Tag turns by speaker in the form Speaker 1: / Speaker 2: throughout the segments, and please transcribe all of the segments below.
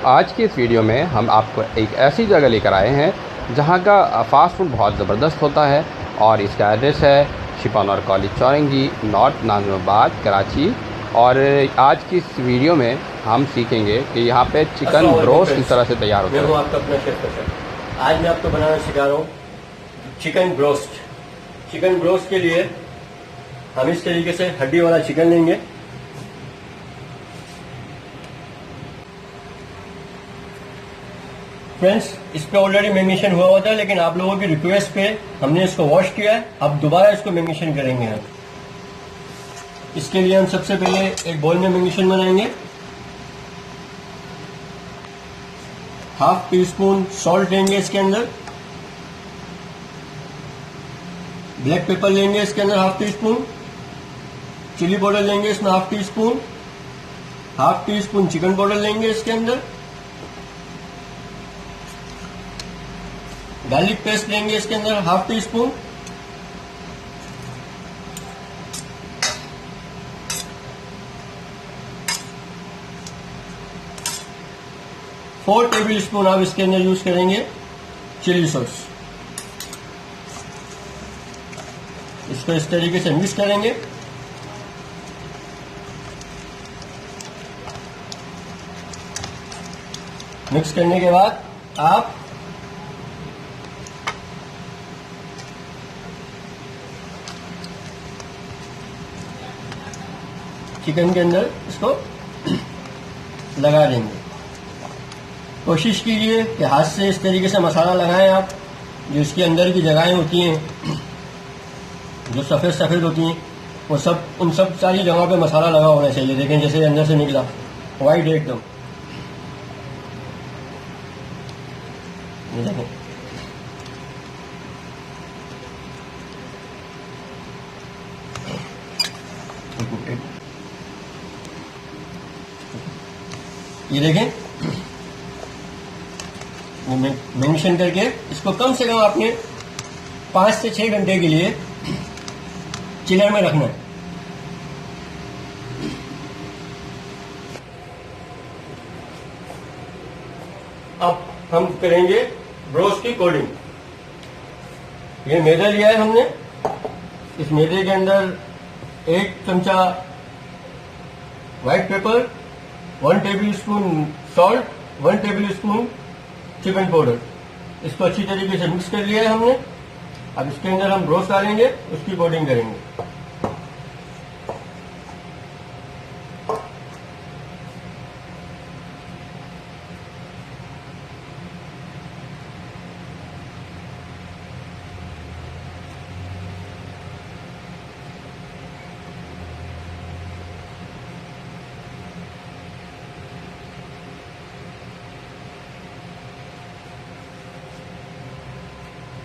Speaker 1: आज की इस वीडियो में हम आपको एक ऐसी जगह लेकर आए हैं जहां का फ़ास्ट फूड बहुत ज़बरदस्त होता है और इसका एड्रेस है शिपानौर कॉलेज चौरंगी, नॉर्थ नाज़िमाबाद, कराची। और आज की इस वीडियो में हम सीखेंगे कि यहाँ पे चिकन ब्रोस्ट किस तरह से तैयार होता है।
Speaker 2: मैं हूँ आपका अपना शेफ कशर। आज मैं आपको बनाना सिखा रहा हूँ चिकन ब्रोस्ट। चिकन ब्रोस्ट के लिए हम इस तरीके से हड्डी वाला चिकन लेंगे। फ्रेंड्स, इस पे ऑलरेडी मैरिनेशन हुआ होता है, लेकिन आप लोगों की रिक्वेस्ट पे हमने इसको वॉश किया है। अब दोबारा इसको मैरिनेशन करेंगे हम। इसके लिए हम सबसे पहले एक बोल में मैरिनेशन बनाएंगे। हाफ टी स्पून सॉल्ट लेंगे इसके अंदर। ब्लैक पेपर लेंगे इसके अंदर half teaspoon. Chilli powder लेंगे इसमें half teaspoon. Half teaspoon chicken powder लेंगे इसके अंदर। गार्लिक पेस्ट लेंगे इसके अंदर half teaspoon. Four tablespoon आप इसके अंदर यूज करेंगे चिली सॉस। इसको इस तरीके से मिक्स करेंगे। मिक्स करने के बाद आप चिकन के अंदर इसको लगा देंगे। कोशिश कीजिए कि हाथ से इस तरीके से मसाला लगाएं आप। जो इसके अंदर की जगहें होती हैं, जो सफ़ेद सफ़ेद होती हैं, वो सब उन सब सारी जगहों पे मसाला लगा होना चाहिए। देखें जैसे अंदर से निकला वाइट एकदम, ये देखें। ये देखें, मैरिनेशन करके इसको कम से कम आपने 5 से 6 घंटे के लिए चिलर में रखना है। अब हम करेंगे ब्रोस्ट की कोडिंग। ये मैदा लिया है हमने। इस मैदे के अंदर 1 चमचा white paper, 1 table spoon salt, 1 table spoon chicken powder. इसको अच्छी तरीके से मिक्स कर लिया है हमने। अब इसके अंदर हम ब्रोस्ट डालेंगे, उसकी कोटिंग करेंगे।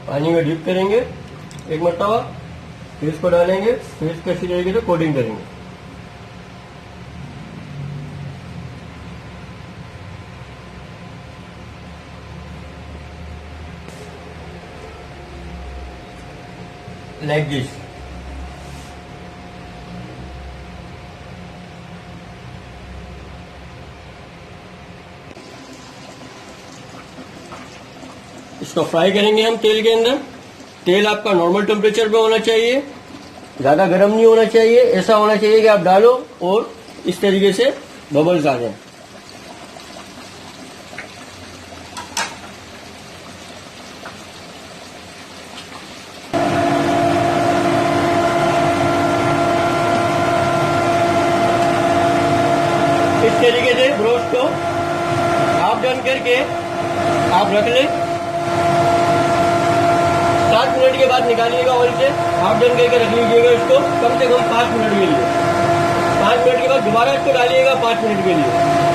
Speaker 2: पानी में डिप करेंगे एक मरतबा, फिर इसको डालेंगे, फिर इसको अच्छी तरीके से कोटिंग करेंगे। Like this. इसको फ्राई करेंगे हम तेल के अंदर। तेल आपका नॉर्मल टेम्परेचर पे होना चाहिए, ज्यादा गर्म नहीं होना चाहिए। ऐसा होना चाहिए कि आप डालो और इस तरीके से बबल्स आ जाए। इस तरीके से ब्रोस्ट को हाफ डन करके आप रख लें। 7 मिनट के बाद निकालिएगा ऑयल से। हाफ डन करके रख लीजिएगा इसको कम से कम 5 मिनट के लिए। 5 मिनट के बाद दोबारा इसको डालिएगा 5 मिनट के लिए।